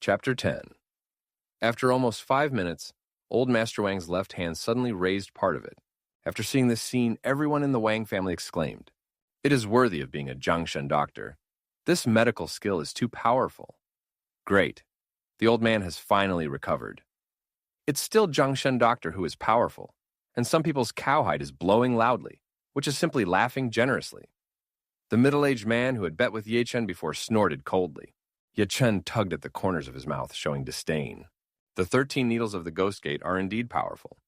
Chapter 10. After almost 5 minutes, old Master Wang's left hand suddenly raised part of it. After seeing this scene, everyone in the Wang family exclaimed, "It is worthy of being a Jiangshen doctor. This medical skill is too powerful." Great. The old man has finally recovered. It's still Jiangshen doctor who is powerful, and some people's cowhide is blowing loudly, which is simply laughing generously. The middle-aged man who had bet with Ye Chen before snorted coldly. Ye Chen tugged at the corners of his mouth, showing disdain. The 13 needles of the Ghost Gate are indeed powerful,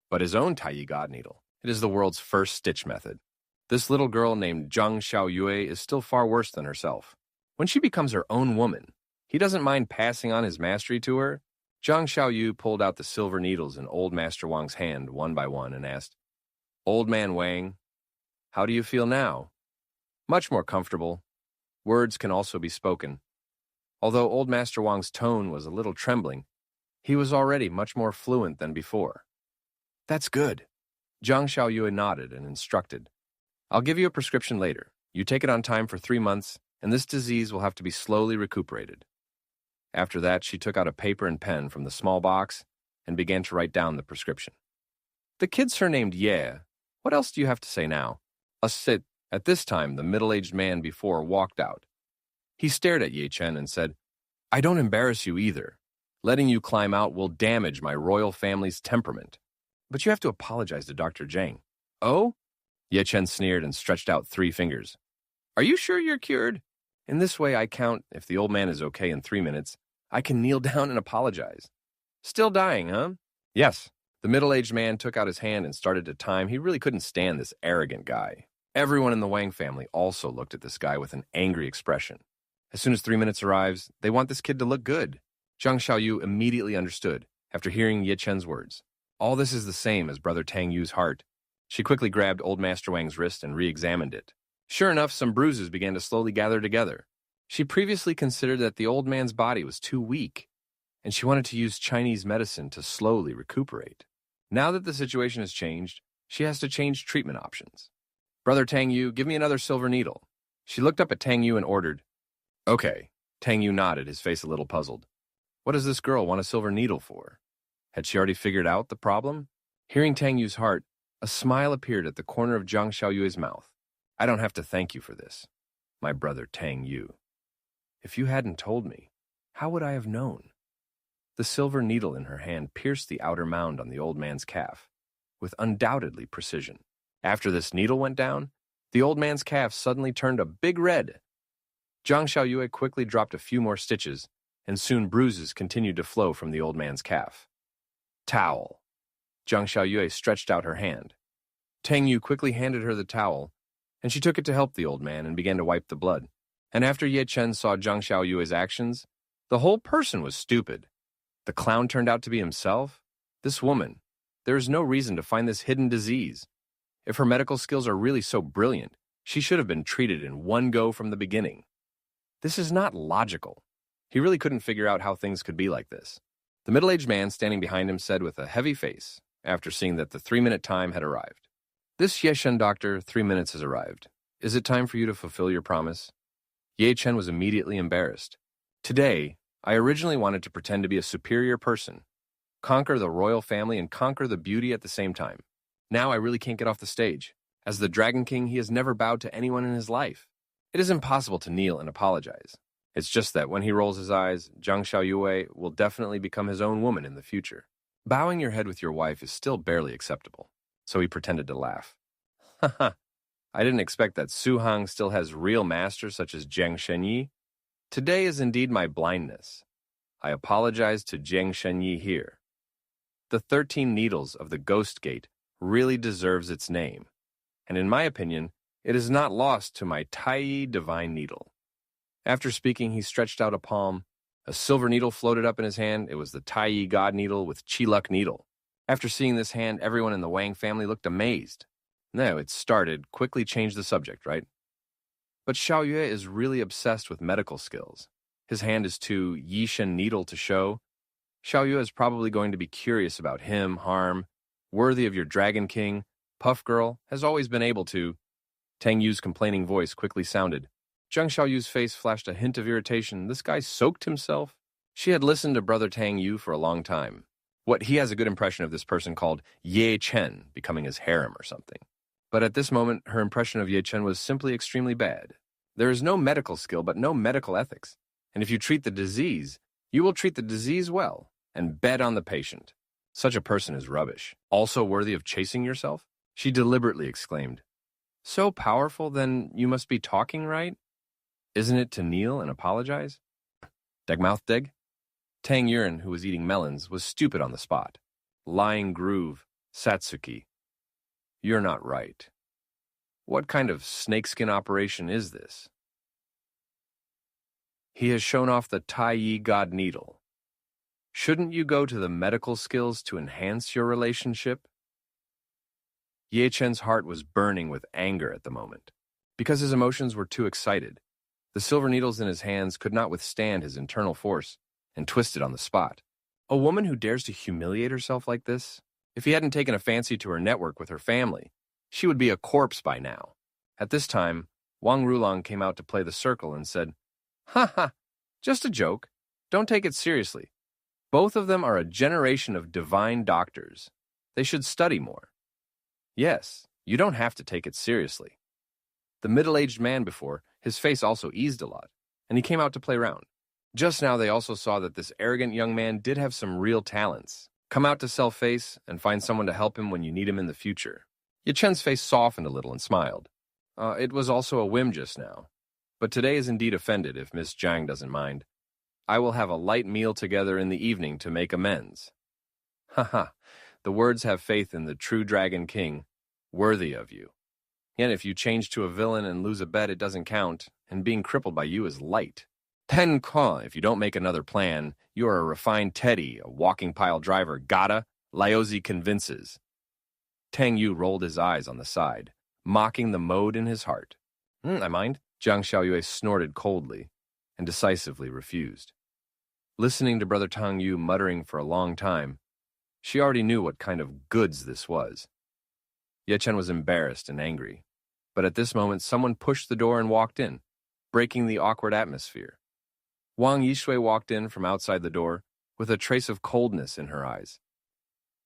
but his own Taiyi God needle, it is the world's first stitch method. This little girl named Zhang Xiaoyue is still far worse than herself. When she becomes her own woman, he doesn't mind passing on his mastery to her. Zhang Xiaoyu pulled out the silver needles in old Master Wang's hand one by one and asked, "Old man Wang, how do you feel now?" "Much more comfortable. Words can also be spoken." Although old Master Wang's tone was a little trembling, he was already much more fluent than before. "That's good." Zhang Xiaoyue nodded and instructed, "I'll give you a prescription later. You take it on time for 3 months, and this disease will have to be slowly recuperated." After that, she took out a paper and pen from the small box and began to write down the prescription. "The kid's surnamed Ye. What else do you have to say now?" Sit. At this time, the middle-aged man before walked out. He stared at Ye Chen and said, "I don't embarrass you either. Letting you climb out will damage my royal family's temperament. But you have to apologize to Dr. Zhang." "Oh?" Ye Chen sneered and stretched out 3 fingers. "Are you sure you're cured? In this way, I count. If the old man is okay in 3 minutes, I can kneel down and apologize." "Still dying, huh?" "Yes." The middle-aged man took out his hand and started to time. He really couldn't stand this arrogant guy. Everyone in the Wang family also looked at this guy with an angry expression. As soon as 3 minutes arrives, they want this kid to look good. Zhang Xiaoyu immediately understood, after hearing Ye Chen's words. All this is the same as Brother Tang Yu's heart. She quickly grabbed old Master Wang's wrist and re-examined it. Sure enough, some bruises began to slowly gather together. She previously considered that the old man's body was too weak, and she wanted to use Chinese medicine to slowly recuperate. Now that the situation has changed, she has to change treatment options. "Brother Tang Yu, give me another silver needle." She looked up at Tang Yu and ordered, "Okay." Tang Yu nodded, his face a little puzzled. What does this girl want a silver needle for? Had she already figured out the problem? Hearing Tang Yu's heart, a smile appeared at the corner of Zhang Xiaoyue's mouth. "I don't have to thank you for this, my brother Tang Yu. If you hadn't told me, how would I have known?" The silver needle in her hand pierced the outer mound on the old man's calf, with undoubtedly precision. After this needle went down, the old man's calf suddenly turned a big red. Zhang Xiaoyue quickly dropped a few more stitches, and soon bruises continued to flow from the old man's calf. "Towel." Zhang Xiaoyue stretched out her hand. Tang Yu quickly handed her the towel, and she took it to help the old man and began to wipe the blood. And after Ye Chen saw Zhang Xiaoyue's actions, the whole person was stupid. The clown turned out to be himself? This woman. There is no reason to find this hidden disease. If her medical skills are really so brilliant, she should have been treated in one go from the beginning. This is not logical. He really couldn't figure out how things could be like this. The middle-aged man standing behind him said with a heavy face, after seeing that the 3-minute time had arrived, "This Ye Chen doctor, 3 minutes has arrived. Is it time for you to fulfill your promise?" Ye Chen was immediately embarrassed. "Today, I originally wanted to pretend to be a superior person, conquer the royal family and conquer the beauty at the same time. Now I really can't get off the stage. As the Dragon King, he has never bowed to anyone in his life. It is impossible to kneel and apologize. It's just that when he rolls his eyes, Zhang Xiaoyue will definitely become his own woman in the future. Bowing your head with your wife is still barely acceptable." So he pretended to laugh. "Haha, I didn't expect that Su Hang still has real masters such as Jiang Shenyi. Today is indeed my blindness. I apologize to Jiang Shenyi here. The 13 needles of the Ghost Gate really deserves its name, and in my opinion, it is not lost to my Taiyi divine needle." After speaking, he stretched out a palm. A silver needle floated up in his hand. It was the Taiyi God needle with Qi-Luck needle. After seeing this hand, everyone in the Wang family looked amazed. No, it started. Quickly changed the subject, right? But Xiaoyue is really obsessed with medical skills. His hand is too Yishan needle to show. Xiaoyue is probably going to be curious about him, harm, worthy of your Dragon King. Puff Girl has always been able to. Tang Yu's complaining voice quickly sounded. Zhang Xiaoyu's face flashed a hint of irritation. This guy soaked himself? She had listened to Brother Tang Yu for a long time. He has a good impression of this person called Ye Chen becoming his harem or something. But at this moment, her impression of Ye Chen was simply extremely bad. There is no medical skill, but no medical ethics. And if you treat the disease, you will treat the disease well and bet on the patient. Such a person is rubbish. Also worthy of chasing yourself? She deliberately exclaimed. So powerful, then you must be talking right? Isn't it to kneel and apologize? Degmouth dig? Tang Yuren, who was eating melons, was stupid on the spot. Lying groove, Satsuki. You're not right. What kind of snakeskin operation is this? He has shown off the Tai Yi God Needle. Shouldn't you go to the medical skills to enhance your relationship? Ye Chen's heart was burning with anger at the moment. Because his emotions were too excited, the silver needles in his hands could not withstand his internal force and twisted on the spot. A woman who dares to humiliate herself like this? If he hadn't taken a fancy to her network with her family, she would be a corpse by now. At this time, Wang Rulong came out to play the circle and said, "Ha ha, just a joke. Don't take it seriously. Both of them are a generation of divine doctors. They should study more. Yes, you don't have to take it seriously." The middle-aged man before, his face also eased a lot, and he came out to play round. Just now they also saw that this arrogant young man did have some real talents. Come out to sell face and find someone to help him when you need him in the future. Ye Chen's face softened a little and smiled. It was also a whim just now. But today is indeed offended, if Miss Jiang doesn't mind. I will have a light meal together in the evening to make amends. Ha ha, the words have faith in the true Dragon King, worthy of you. Yet if you change to a villain and lose a bet, it doesn't count, and being crippled by you is light. Ten Kong, if you don't make another plan, you are a refined Teddy, a walking pile driver, gotta, Laozi convinces. Tang Yu rolled his eyes on the side, mocking the mode in his heart. I mind. Zhang Xiaoyue snorted coldly and decisively refused. Listening to Brother Tang Yu muttering for a long time, she already knew what kind of goods this was. Ye Chen was embarrassed and angry, but at this moment someone pushed the door and walked in, breaking the awkward atmosphere. Wang Yishui walked in from outside the door with a trace of coldness in her eyes.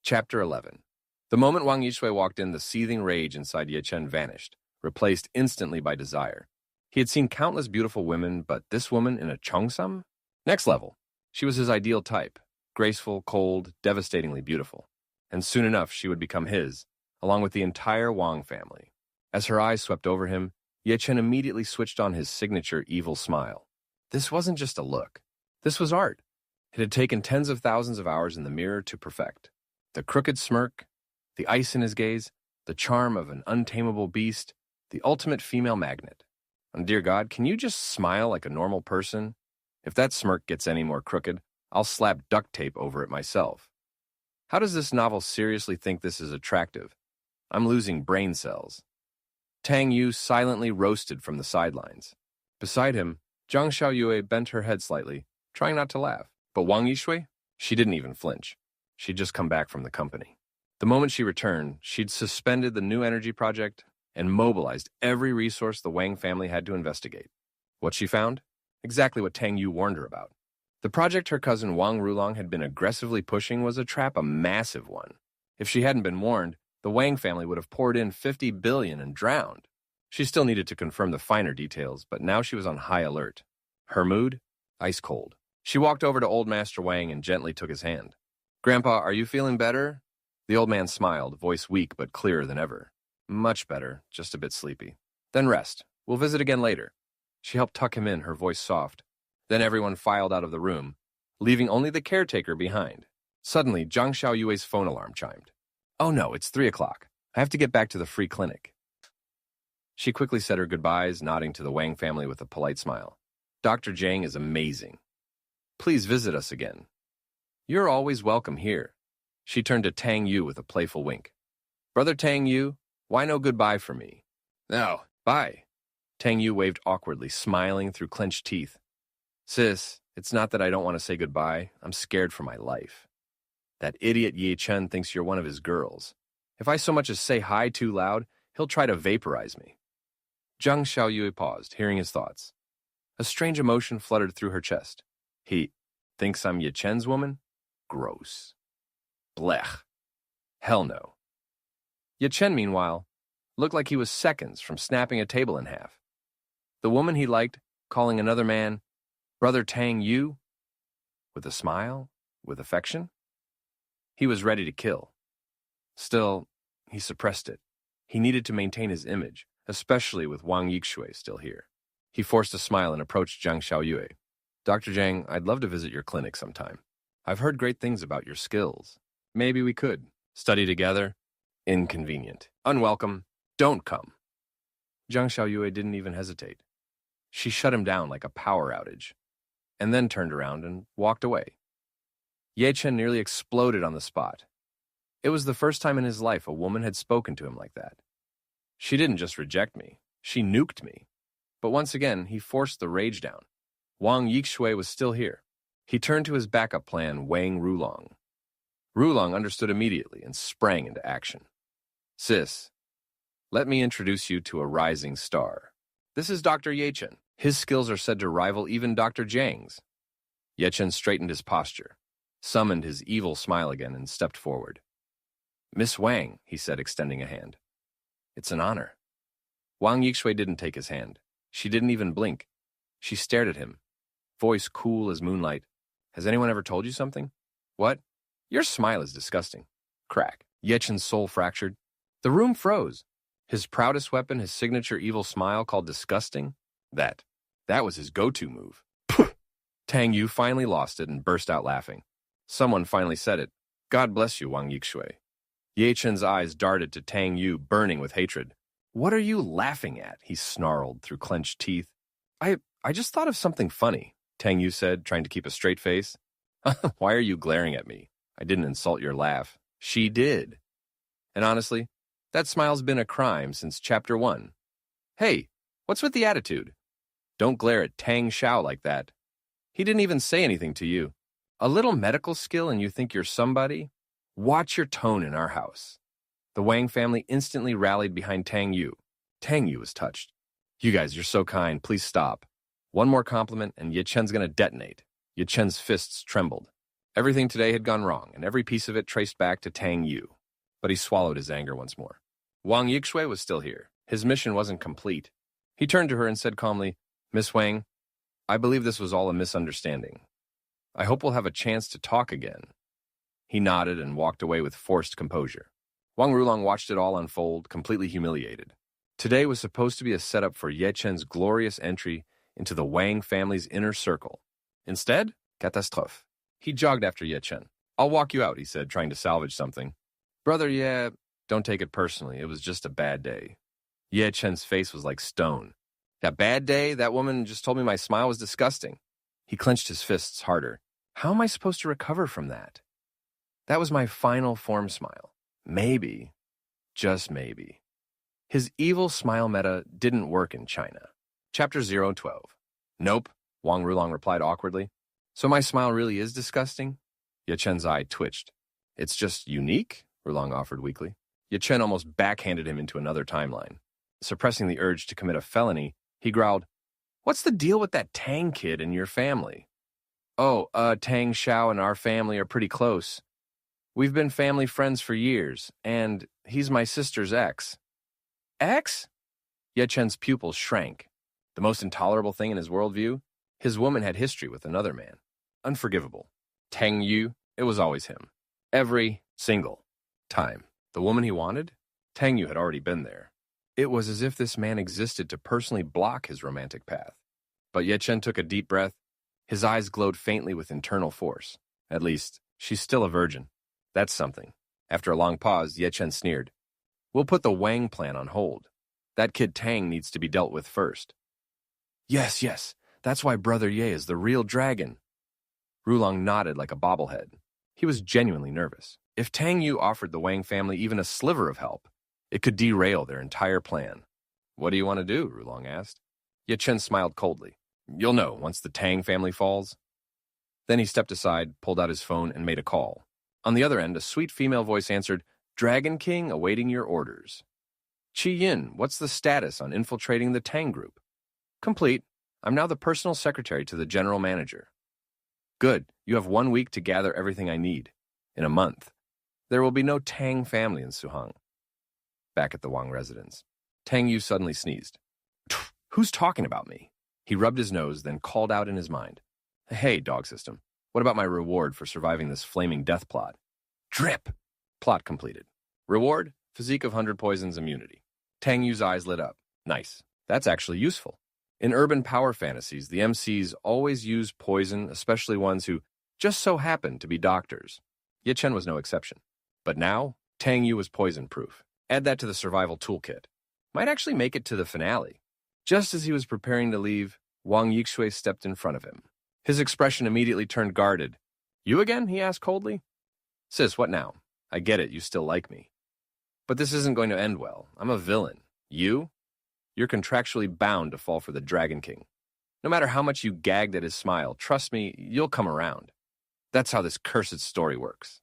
Chapter 11. The moment Wang Yishui walked in, the seething rage inside Ye Chen vanished, replaced instantly by desire. He had seen countless beautiful women, but this woman in a cheongsam? Next level. She was his ideal type, graceful, cold, devastatingly beautiful. And soon enough she would become his, along with the entire Wang family. As her eyes swept over him, Ye Chen immediately switched on his signature evil smile. This wasn't just a look. This was art. It had taken tens of thousands of hours in the mirror to perfect. The crooked smirk, the ice in his gaze, the charm of an untamable beast, the ultimate female magnet. And dear God, can you just smile like a normal person? If that smirk gets any more crooked, I'll slap duct tape over it myself. How does this novel seriously think this is attractive? I'm losing brain cells. Tang Yu silently roasted from the sidelines. Beside him, Zhang Xiaoyue bent her head slightly, trying not to laugh. But Wang Yishui? She didn't even flinch. She'd just come back from the company. The moment she returned, she'd suspended the new energy project and mobilized every resource the Wang family had to investigate. What she found? Exactly what Tang Yu warned her about. The project her cousin Wang Rulong had been aggressively pushing was a trap, a massive one. If she hadn't been warned, the Wang family would have poured in 50 billion and drowned. She still needed to confirm the finer details, but now she was on high alert. Her mood? Ice cold. She walked over to old Master Wang and gently took his hand. "Grandpa, are you feeling better?" The old man smiled, voice weak but clearer than ever. "Much better, just a bit sleepy." "Then rest. We'll visit again later." She helped tuck him in, her voice soft. Then everyone filed out of the room, leaving only the caretaker behind. Suddenly, Zhang Xiaoyue's phone alarm chimed. "Oh no, it's 3 o'clock. I have to get back to the free clinic." She quickly said her goodbyes, nodding to the Wang family with a polite smile. "Dr. Jiang is amazing. Please visit us again. You're always welcome here." She turned to Tang Yu with a playful wink. "Brother Tang Yu, why no goodbye for me?" "No, bye." Tang Yu waved awkwardly, smiling through clenched teeth. "Sis, it's not that I don't want to say goodbye. I'm scared for my life. That idiot Ye Chen thinks you're one of his girls. If I so much as say hi too loud, he'll try to vaporize me." Zhang Xiaoyue paused, hearing his thoughts. A strange emotion fluttered through her chest. Thinks I'm Ye Chen's woman? Gross. Blech. Hell no. Ye Chen, meanwhile, looked like he was seconds from snapping a table in half. The woman he liked, calling another man, Brother Tang Yu, with a smile, with affection. He was ready to kill. Still, he suppressed it. He needed to maintain his image, especially with Wang Yixue still here. He forced a smile and approached Zhang Xiaoyue. Dr. Zhang, I'd love to visit your clinic sometime. I've heard great things about your skills. Maybe we could study together. Inconvenient. Unwelcome. Don't come. Zhang Xiaoyue didn't even hesitate. She shut him down like a power outage, and then turned around and walked away. Ye Chen nearly exploded on the spot. It was the first time in his life a woman had spoken to him like that. She didn't just reject me, she nuked me. But once again, he forced the rage down. Wang Yixue was still here. He turned to his backup plan, Wang Rulong. Rulong understood immediately and sprang into action. Sis, let me introduce you to a rising star. This is Dr. Ye Chen. His skills are said to rival even Dr. Zhang's. Ye Chen straightened his posture, summoned his evil smile again, and stepped forward. Miss Wang, he said, extending a hand. It's an honor. Wang Yixue didn't take his hand. She didn't even blink. She stared at him, voice cool as moonlight. Has anyone ever told you something? What? Your smile is disgusting. Crack. Ye Chen's soul fractured. The room froze. His proudest weapon, his signature evil smile called disgusting? That was his go-to move. Pooh! Tang Yu finally lost it and burst out laughing. Someone finally said it. God bless you, Wang Yixue. Ye Chen's eyes darted to Tang Yu, burning with hatred. What are you laughing at? He snarled through clenched teeth. I just thought of something funny, Tang Yu said, trying to keep a straight face. Why are you glaring at me? I didn't insult your laugh. She did. And honestly, that smile's been a crime since Chapter 1. Hey, what's with the attitude? Don't glare at Tang Xiao like that. He didn't even say anything to you. A little medical skill and you think you're somebody? Watch your tone in our house. The Wang family instantly rallied behind Tang Yu. Tang Yu was touched. You guys, you're so kind. Please stop. One more compliment and Ye Chen's gonna detonate. Ye Chen's fists trembled. Everything today had gone wrong, and every piece of it traced back to Tang Yu. But he swallowed his anger once more. Wang Yixue was still here. His mission wasn't complete. He turned to her and said calmly, Miss Wang, I believe this was all a misunderstanding. I hope we'll have a chance to talk again. He nodded and walked away with forced composure. Wang Rulong watched it all unfold, completely humiliated. Today was supposed to be a setup for Ye Chen's glorious entry into the Wang family's inner circle. Instead, catastrophe. He jogged after Ye Chen. I'll walk you out, he said, trying to salvage something. Brother, yeah, don't take it personally. It was just a bad day. Ye Chen's face was like stone. That bad day? That woman just told me my smile was disgusting. He clenched his fists harder. How am I supposed to recover from that? That was my final form smile. Maybe, just maybe. His evil smile meta didn't work in China. Chapter 012. Nope, Wang Rulong replied awkwardly. So my smile really is disgusting? Ye Chen's eye twitched. It's just unique, Rulong offered weakly. Ye Chen almost backhanded him into another timeline. Suppressing the urge to commit a felony, he growled, What's the deal with that Tang kid and your family? Oh, Tang Xiao and our family are pretty close. We've been family friends for years, and he's my sister's ex. Ex? Ye Chen's pupils shrank. The most intolerable thing in his worldview? His woman had history with another man. Unforgivable. Tang Yu, it was always him. Every single time. The woman he wanted? Tang Yu had already been there. It was as if this man existed to personally block his romantic path. But Ye Chen took a deep breath. His eyes glowed faintly with internal force. At least, she's still a virgin. That's something. After a long pause, Ye Chen sneered. We'll put the Wang plan on hold. That kid Tang needs to be dealt with first. Yes. That's why Brother Ye is the real dragon. Rulong nodded like a bobblehead. He was genuinely nervous. If Tang Yu offered the Wang family even a sliver of help, it could derail their entire plan. What do you want to do? Rulong asked. Ye Chen smiled coldly. You'll know once the Tang family falls. Then he stepped aside, pulled out his phone, and made a call. On the other end, a sweet female voice answered, Dragon King awaiting your orders. Qi Yin, what's the status on infiltrating the Tang group? Complete. I'm now the personal secretary to the general manager. Good. You have 1 week to gather everything I need. In a month, there will be no Tang family in Suhang. Back at the Wang residence, Tang Yu suddenly sneezed. Who's talking about me? He rubbed his nose, then called out in his mind. Hey, dog system, what about my reward for surviving this flaming death plot? Drip! Plot completed. Reward, physique of 100 poisons immunity. Tang Yu's eyes lit up. Nice. That's actually useful. In urban power fantasies, the MCs always use poison, especially ones who just so happen to be doctors. Ye Chen was no exception. But now, Tang Yu was poison-proof. Add that to the survival toolkit. Might actually make it to the finale. Just as he was preparing to leave, Wang Yixue stepped in front of him. His expression immediately turned guarded. You again? He asked coldly. Sis, what now? I get it, you still like me. But this isn't going to end well. I'm a villain. You? You're contractually bound to fall for the Dragon King. No matter how much you gagged at his smile, trust me, you'll come around. That's how this cursed story works.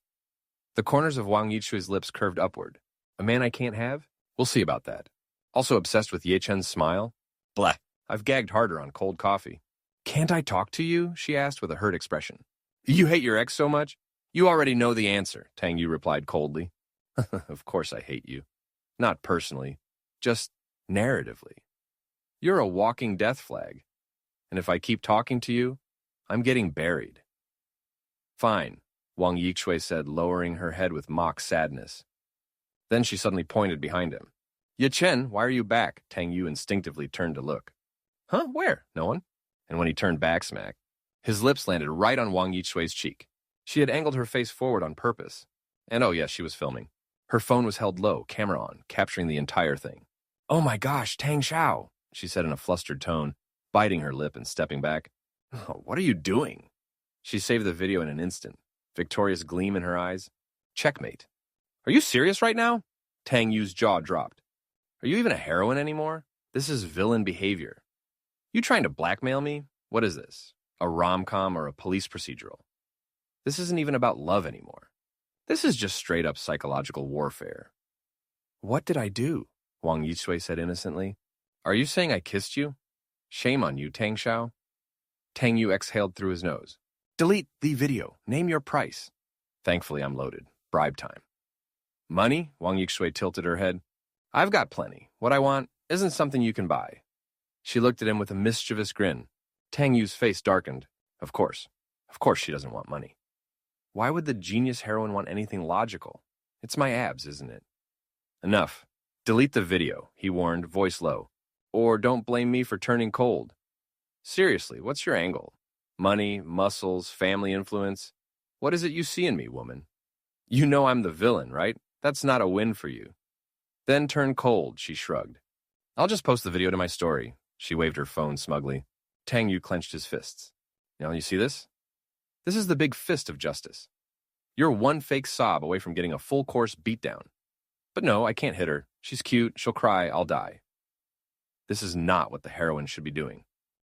The corners of Wang Yixue's lips curved upward. A man I can't have? We'll see about that. Also obsessed with Ye Chen's smile? Blah. I've gagged harder on cold coffee. Can't I talk to you? She asked with a hurt expression. You hate your ex so much? You already know the answer, Tang Yu replied coldly. Of course I hate you. Not personally, just narratively. You're a walking death flag. And if I keep talking to you, I'm getting buried. Fine, Wang Yixue said, lowering her head with mock sadness. Then she suddenly pointed behind him. Ye Chen, why are you back? Tang Yu instinctively turned to look. Huh? Where? No one? And when he turned back smack, his lips landed right on Wang Yixue's cheek. She had angled her face forward on purpose. And oh yes, she was filming. Her phone was held low, camera on, capturing the entire thing. Oh my gosh, Tang Xiao, she said in a flustered tone, biting her lip and stepping back. Oh, what are you doing? She saved the video in an instant, victorious gleam in her eyes. Checkmate. Are you serious right now? Tang Yu's jaw dropped. Are you even a heroine anymore? This is villain behavior. You trying to blackmail me? What is this? A rom-com or a police procedural? This isn't even about love anymore. This is just straight-up psychological warfare. What did I do? Wang Yixue said innocently. Are you saying I kissed you? Shame on you, Tang Xiao. Tang Yu exhaled through his nose. Delete the video. Name your price. Thankfully, I'm loaded. Bribe time. Money? Wang Yixue tilted her head. I've got plenty. What I want isn't something you can buy. She looked at him with a mischievous grin. Tang Yu's face darkened. Of course. Of course she doesn't want money. Why would the genius heroine want anything logical? It's my abs, isn't it? Enough. Delete the video, he warned, voice low. Or don't blame me for turning cold. Seriously, what's your angle? Money, muscles, family influence? What is it you see in me, woman? You know I'm the villain, right? That's not a win for you. Then turn cold, she shrugged. I'll just post the video to my story. She waved her phone smugly. Tang Yu clenched his fists. Now, you see this? This is the big fist of justice. You're one fake sob away from getting a full-course beatdown. But no, I can't hit her. She's cute, she'll cry, I'll die. This is not what the heroine should be doing.